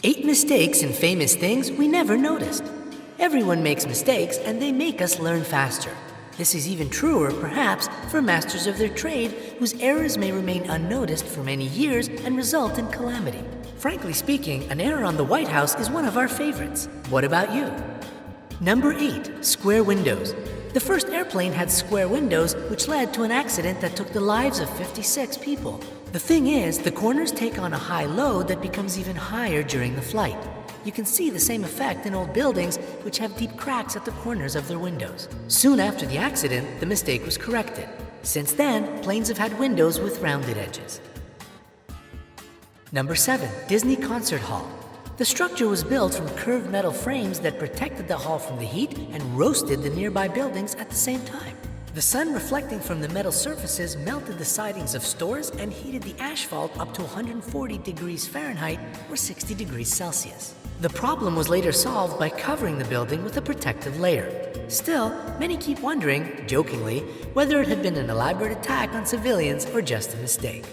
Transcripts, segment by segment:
8 mistakes in famous things we never noticed. Everyone makes mistakes and they make us learn faster. This is even truer, perhaps, for masters of their trade whose errors may remain unnoticed for many years and result in calamity. Frankly speaking, an error on the White House is one of our favorites. What about you? Number 8. Square windows. The first airplane had square windows, which led to an accident that took the lives of 56 people. The thing is, the corners take on a high load that becomes even higher during the flight. You can see the same effect in old buildings, which have deep cracks at the corners of their windows. Soon after the accident, the mistake was corrected. Since then, planes have had windows with rounded edges. Number 7. Disney Concert Hall. The structure was built from curved metal frames that protected the hall from the heat and roasted the nearby buildings at the same time. The sun reflecting from the metal surfaces melted the sidings of stores and heated the asphalt up to 140 degrees Fahrenheit or 60 degrees Celsius. The problem was later solved by covering the building with a protective layer. Still, many keep wondering, jokingly, whether it had been an elaborate attack on civilians or just a mistake.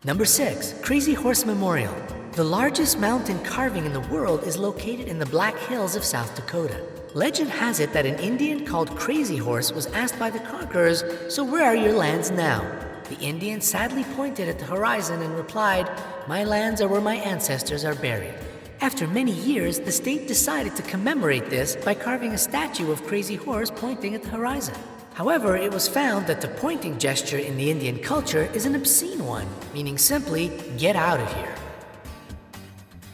Number 6. Crazy Horse Memorial. The largest mountain carving in the world is located in the Black Hills of South Dakota. Legend has it that an Indian called Crazy Horse was asked by the conquerors, "So where are your lands now?" The Indian sadly pointed at the horizon and replied, "My lands are where my ancestors are buried." After many years, the state decided to commemorate this by carving a statue of Crazy Horse pointing at the horizon. However, it was found that the pointing gesture in the Indian culture is an obscene one, meaning simply, "Get out of here."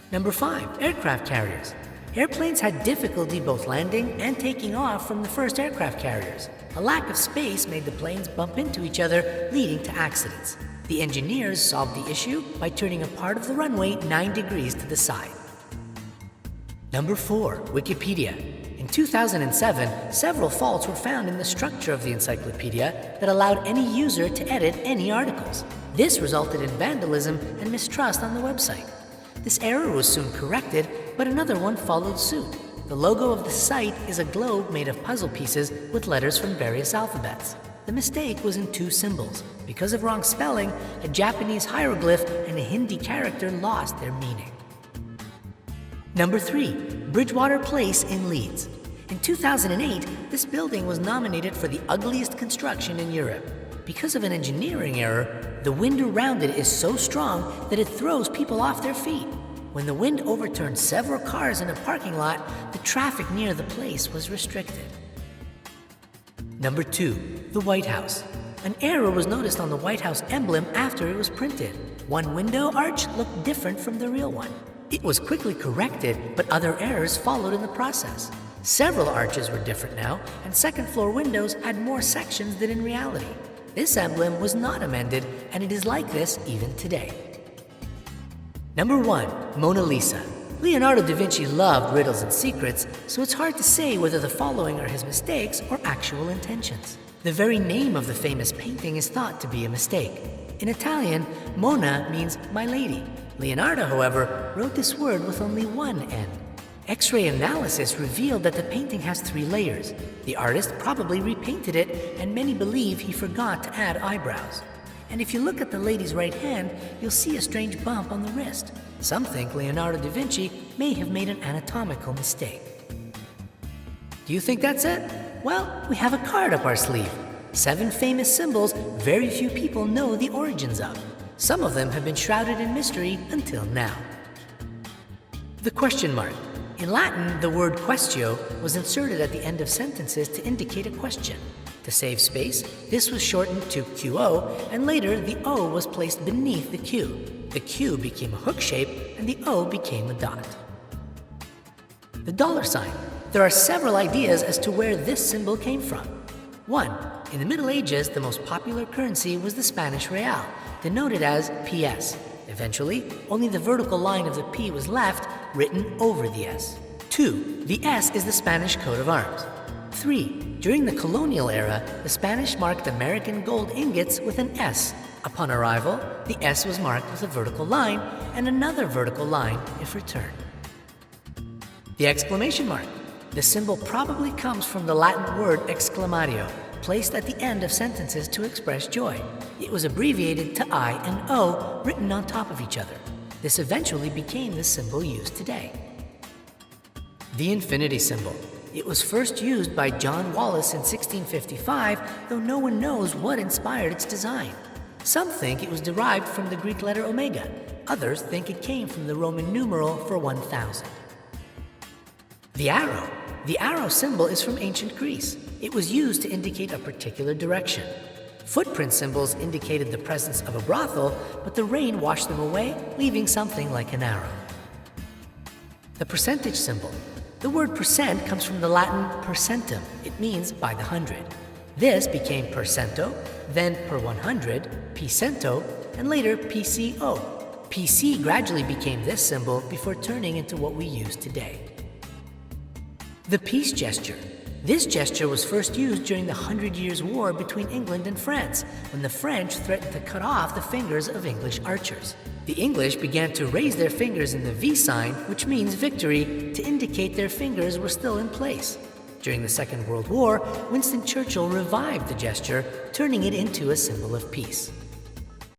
Number 5. Aircraft carriers. Airplanes had difficulty both landing and taking off from the first aircraft carriers. A lack of space made the planes bump into each other, leading to accidents. The engineers solved the issue by turning a part of the runway 9 degrees to the side. Number 4. Wikipedia. In 2007, several faults were found in the structure of the encyclopedia that allowed any user to edit any articles. This resulted in vandalism and mistrust on the website. This error was soon corrected, but another one followed suit. The logo of the site is a globe made of puzzle pieces with letters from various alphabets. The mistake was in 2 symbols. Because of wrong spelling, a Japanese hieroglyph and a Hindi character lost their meaning. Number 3. Bridgewater Place in Leeds. In 2008, this building was nominated for the ugliest construction in Europe. Because of an engineering error, the wind around it is so strong that it throws people off their feet. When the wind overturned several cars in a parking lot, the traffic near the place was restricted. Number 2. The White House. An error was noticed on the White House emblem after it was printed. One window arch looked different from the real one. It was quickly corrected, but other errors followed in the process. Several arches were different now, and second-floor windows had more sections than in reality. This emblem was not amended, and it is like this even today. Number 1. Mona Lisa. Leonardo da Vinci loved riddles and secrets, so it's hard to say whether the following are his mistakes or actual intentions. The very name of the famous painting is thought to be a mistake. In Italian, Mona means my lady. Leonardo, however, wrote this word with only one N. X-ray analysis revealed that the painting has 3 layers. The artist probably repainted it, and many believe he forgot to add eyebrows. And if you look at the lady's right hand, you'll see a strange bump on the wrist. Some think Leonardo da Vinci may have made an anatomical mistake. Do you think that's it? Well, we have a card up our sleeve. 7 famous symbols very few people know the origins of. Some of them have been shrouded in mystery until now. The question mark. In Latin, the word quaestio was inserted at the end of sentences to indicate a question. To save space, this was shortened to QO, and later the O was placed beneath the Q. The Q became a hook shape, and the O became a dot. The dollar sign. There are several ideas as to where this symbol came from. 1. In the Middle Ages, the most popular currency was the Spanish real, denoted as PS. Eventually, only the vertical line of the P was left, written over the S. 2. The S is the Spanish coat of arms. 3. During the colonial era, the Spanish marked American gold ingots with an S. Upon arrival, the S was marked with a vertical line and another vertical line if returned. The exclamation mark. The symbol probably comes from the Latin word exclamatio, placed at the end of sentences to express joy. It was abbreviated to I and O, written on top of each other. This eventually became the symbol used today. The infinity symbol. It was first used by John Wallis in 1655, though no one knows what inspired its design. Some think it was derived from the Greek letter omega. Others think it came from the Roman numeral for 1000. The arrow. The arrow symbol is from ancient Greece. It was used to indicate a particular direction. Footprint symbols indicated the presence of a brothel, but the rain washed them away, leaving something like an arrow. The percentage symbol. The word percent comes from the Latin percentum. It means by the hundred. This became per cento, then per 100, pcento, and later PCO. PC gradually became this symbol before turning into what we use today. The peace gesture. This gesture was first used during the 100 Years' War between England and France, when the French threatened to cut off the fingers of English archers. The English began to raise their fingers in the V sign, which means victory, to indicate their fingers were still in place. During the Second World War, Winston Churchill revived the gesture, turning it into a symbol of peace.